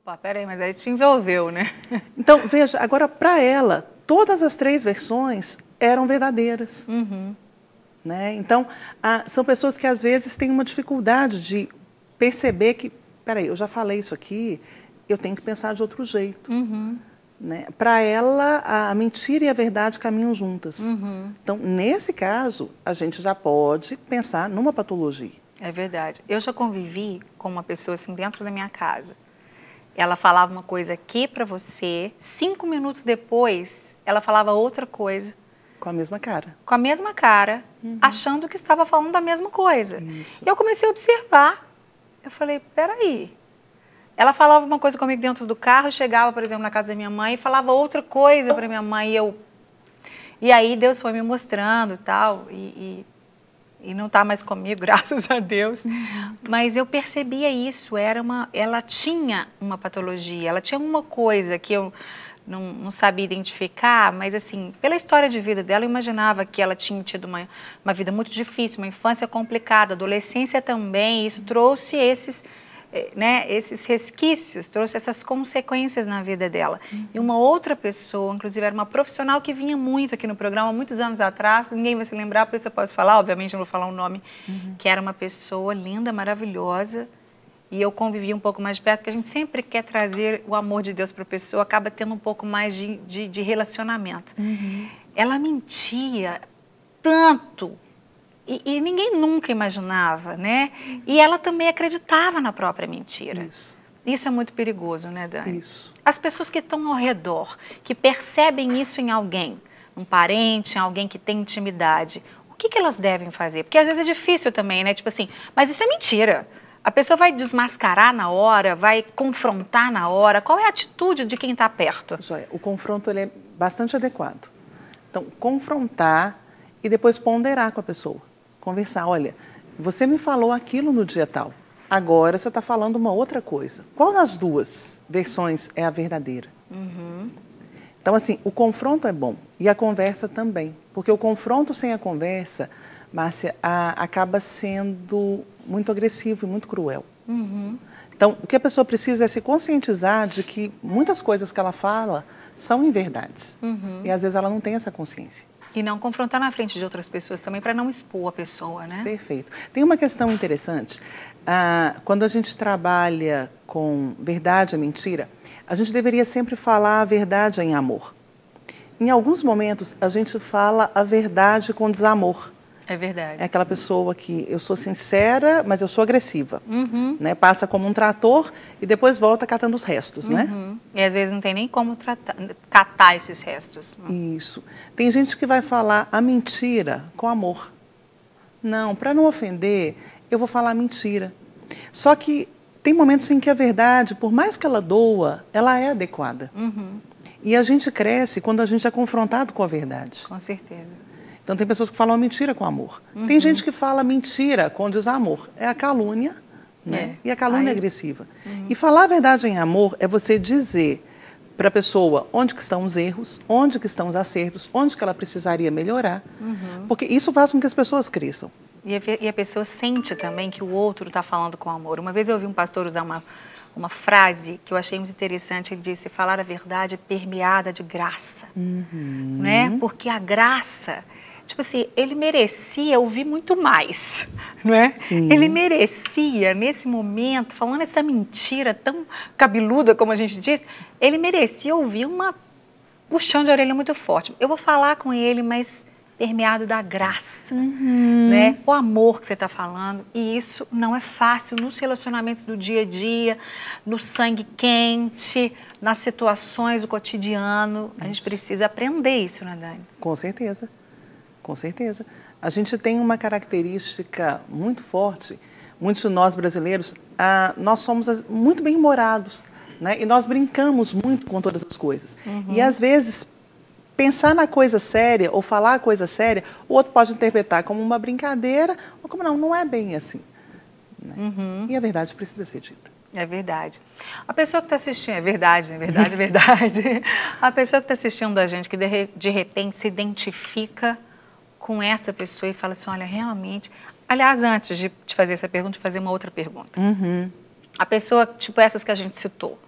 Opa, peraí, mas aí te envolveu, né? Então, veja, agora para ela, todas as 3 versões eram verdadeiras. Né? Então, são pessoas que às vezes têm uma dificuldade de perceber que, peraí, eu já falei isso aqui, eu tenho que pensar de outro jeito. Né? Para ela, a mentira e a verdade caminham juntas. Então, nesse caso, a gente já pode pensar numa patologia. É verdade. Eu já convivi com uma pessoa assim dentro da minha casa. Ela falava uma coisa aqui para você, 5 minutos depois, ela falava outra coisa. Com a mesma cara. Com a mesma cara, achando que estava falando da mesma coisa. Isso. E eu comecei a observar. Eu falei, peraí. Ela falava uma coisa comigo dentro do carro, chegava, por exemplo, na casa da minha mãe e falava outra coisa para minha mãe. E aí Deus foi me mostrando e tal, e não está mais comigo, graças a Deus. Mas eu percebia isso, ela tinha uma patologia, ela tinha uma coisa que eu não sabia identificar, mas assim, pela história de vida dela, eu imaginava que ela tinha tido uma vida muito difícil, uma infância complicada, adolescência também, e isso trouxe esses resquícios, trouxe essas consequências na vida dela. E uma outra pessoa, inclusive era uma profissional que vinha muito aqui no programa, muitos anos atrás, ninguém vai se lembrar, por isso eu posso falar, obviamente não vou falar o nome, que era uma pessoa linda, maravilhosa, e eu convivi um pouco mais de perto, porque a gente sempre quer trazer o amor de Deus para a pessoa, acaba tendo um pouco mais de relacionamento. Ela mentia tanto, e ninguém nunca imaginava, né? E ela também acreditava na própria mentira. Isso é muito perigoso, né, Dani? Isso. As pessoas que estão ao redor, que percebem isso em alguém, um parente, em alguém que tem intimidade, o que elas devem fazer? Porque às vezes é difícil também, né? Tipo assim, mas isso é mentira. A pessoa vai desmascarar na hora, vai confrontar na hora. Qual é a atitude de quem está perto? Joia, o confronto ele é bastante adequado. Então, confrontar e depois ponderar com a pessoa. Conversar, olha, você me falou aquilo no dia tal, agora você está falando uma outra coisa. Qual das 2 versões é a verdadeira? Então, assim, o confronto é bom e a conversa também, porque o confronto sem a conversa, Márcia, acaba sendo muito agressivo e muito cruel. Então, o que a pessoa precisa é se conscientizar de que muitas coisas que ela fala são inverdades e às vezes ela não tem essa consciência. E não confrontar na frente de outras pessoas também, para não expor a pessoa, né? Perfeito. Tem uma questão interessante. Quando a gente trabalha com verdade e mentira, a gente deveria sempre falar a verdade em amor. Em alguns momentos, a gente fala a verdade com desamor. É verdade. É aquela pessoa que eu sou sincera, mas eu sou agressiva. Né? Passa como um trator e depois volta catando os restos, né? E às vezes não tem nem como catar esses restos. Isso. Tem gente que vai falar a mentira com amor. Não, para não ofender, eu vou falar mentira. Só que tem momentos em que a verdade, por mais que ela doa, ela é adequada. E a gente cresce quando a gente é confrontado com a verdade. Com certeza. Então, tem pessoas que falam mentira com amor. Tem gente que fala mentira com desamor. É a calúnia, né? E a calúnia é agressiva. E falar a verdade em amor é você dizer para a pessoa onde que estão os erros, onde que estão os acertos, onde que ela precisaria melhorar. Porque isso faz com que as pessoas cresçam. E a pessoa sente também que o outro está falando com amor. Uma vez eu ouvi um pastor usar uma frase que eu achei muito interessante. Ele disse, falar a verdade é permeada de graça. Né? Porque a graça... Tipo assim, ele merecia ouvir muito mais, não é? Sim. Ele merecia, nesse momento, falando essa mentira tão cabeluda, como a gente diz, ele merecia ouvir uma puxão de orelha muito forte. Eu vou falar com ele, mas permeado da graça, né? O amor que você está falando. E isso não é fácil nos relacionamentos do dia a dia, no sangue quente, nas situações do cotidiano. A gente precisa aprender isso, né, Dani? Com certeza. Com certeza. A gente tem uma característica muito forte, muitos de nós brasileiros, nós somos muito bem-humorados, né? E nós brincamos muito com todas as coisas. E às vezes, pensar na coisa séria ou falar a coisa séria, o outro pode interpretar como uma brincadeira ou como não é bem assim. Né? E a verdade precisa ser dita. É verdade. A pessoa que está assistindo, é verdade. A pessoa que está assistindo a gente, que de repente se identifica com essa pessoa e fala assim, olha, realmente... Aliás, antes de te fazer essa pergunta, de fazer uma outra pergunta. A pessoa, tipo essas que a gente citou,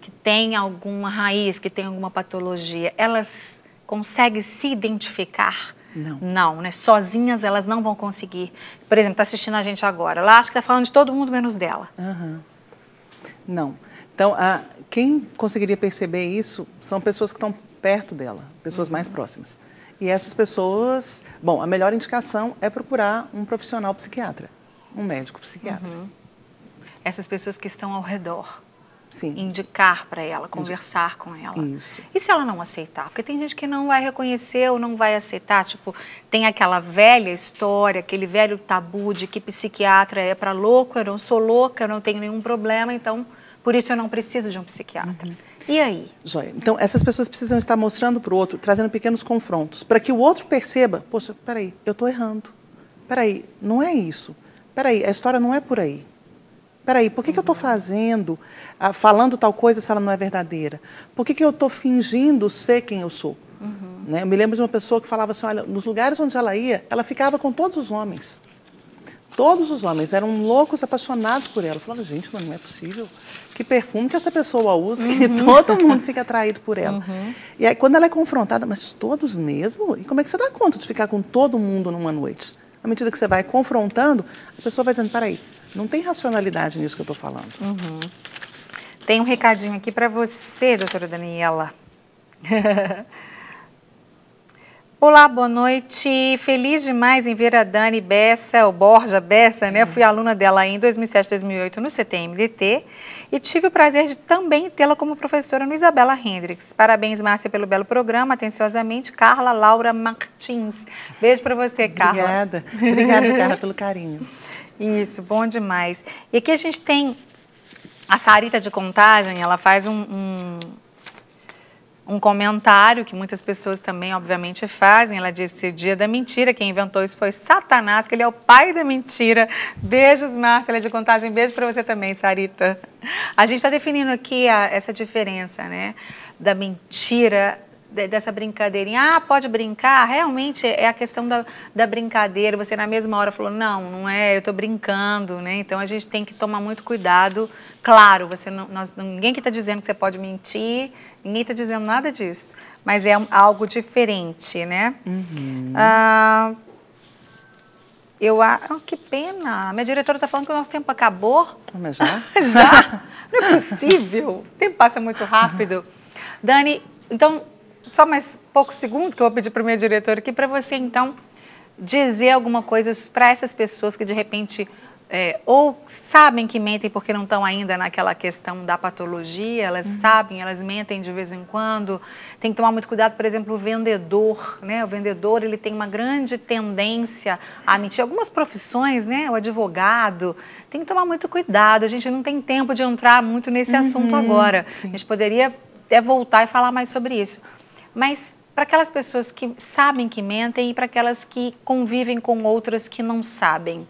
que têm alguma raiz, que têm alguma patologia, elas conseguem se identificar? Não. Não, né? Sozinhas elas não vão conseguir. Por exemplo, está assistindo a gente agora. Ela acha que está falando de todo mundo menos dela. Uhum. Não. Então, quem conseguiria perceber isso são pessoas que estão perto dela, pessoas mais próximas. E essas pessoas, bom, a melhor indicação é procurar um profissional psiquiatra, um médico psiquiatra. Essas pessoas que estão ao redor. Sim. Indicar para ela, conversar com ela. Isso. E se ela não aceitar? Porque tem gente que não vai reconhecer ou não vai aceitar. Tipo, tem aquela velha história, aquele velho tabu de que psiquiatra é para louco, eu não sou louca, eu não tenho nenhum problema, então por isso eu não preciso de um psiquiatra. E aí? Joia. Então, essas pessoas precisam estar mostrando para o outro, trazendo pequenos confrontos, para que o outro perceba, poxa, peraí, eu estou errando. Peraí, não é isso. Peraí, a história não é por aí. Peraí, por que eu estou fazendo, falando tal coisa se ela não é verdadeira? Por que eu estou fingindo ser quem eu sou? Né? Eu me lembro de uma pessoa que falava assim, olha, nos lugares onde ela ia, ela ficava com todos os homens. Todos os homens eram loucos, apaixonados por ela. Eu falava, gente, mas não é possível. Que perfume que essa pessoa usa, que todo mundo fica atraído por ela. E aí, quando ela é confrontada, mas todos mesmo? E como é que você dá conta de ficar com todo mundo numa noite? À medida que você vai confrontando, a pessoa vai dizendo, peraí, não tem racionalidade nisso que eu estou falando. Tem um recadinho aqui para você, doutora Daniela. Olá, boa noite. Feliz demais em ver a Dani Bessa, ou Borja Bessa, né? Fui aluna dela em 2007, 2008 no CTMDT e tive o prazer de também tê-la como professora no Isabela Hendricks. Parabéns, Márcia, pelo belo programa. Atenciosamente, Carla Laura Martins. Beijo para você, Carla. Obrigada. Obrigada, Carla, pelo carinho. Isso, bom demais. E aqui a gente tem a Sarita de Contagem, ela faz um comentário que muitas pessoas também, obviamente, fazem. Ela disse, o dia da mentira, quem inventou isso foi Satanás, que ele é o pai da mentira. Beijos, Márcia de Contagem. Beijo para você também, Sarita. A gente está definindo aqui essa diferença, né, da mentira, dessa brincadeirinha. Pode brincar? Realmente é a questão da brincadeira. Você na mesma hora falou, não é, eu estou brincando, né? Então a gente tem que tomar muito cuidado. Claro, ninguém que está dizendo que você pode mentir, ninguém está dizendo nada disso, mas é algo diferente, né? Que pena, a minha diretora está falando que o nosso tempo acabou. Mas já? Já? Não é possível, o tempo passa muito rápido. Dani, então, só mais poucos segundos que eu vou pedir para a minha diretora aqui, para você, então, dizer alguma coisa para essas pessoas que, de repente, ou sabem que mentem porque não estão ainda naquela questão da patologia, elas sabem, elas mentem de vez em quando. Tem que tomar muito cuidado, por exemplo, o vendedor, né? O vendedor, ele tem uma grande tendência a mentir. Algumas profissões, né? O advogado, tem que tomar muito cuidado. A gente não tem tempo de entrar muito nesse assunto agora. Sim. A gente poderia até voltar e falar mais sobre isso. Mas para aquelas pessoas que sabem que mentem e para aquelas que convivem com outras que não sabem.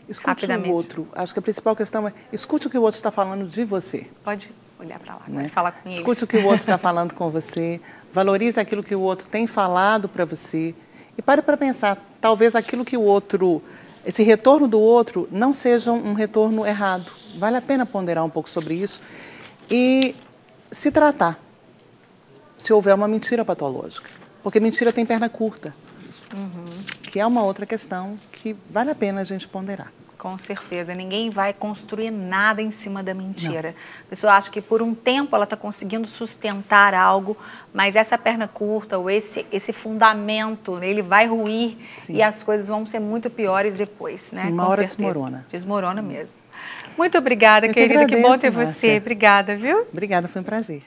Escute o outro. Acho que a principal questão é escute o que o outro está falando de você. Pode olhar para lá, né? Pode falar com eles. Escute o que o outro está falando com você, valorize aquilo que o outro tem falado para você e pare para pensar, talvez aquilo que o outro, esse retorno do outro não seja um retorno errado. Vale a pena ponderar um pouco sobre isso e se tratar, se houver uma mentira patológica. Porque mentira tem perna curta, que é uma outra questão que vale a pena a gente ponderar. Com certeza, ninguém vai construir nada em cima da mentira. Não. A pessoa acha que por um tempo ela está conseguindo sustentar algo, mas essa perna curta ou esse fundamento, ele vai ruir. Sim. E as coisas vão ser muito piores depois, né? Sim, uma hora desmorona. Desmorona mesmo. Muito obrigada, querida. Que bom ter você. Obrigada, viu? Obrigada, foi um prazer.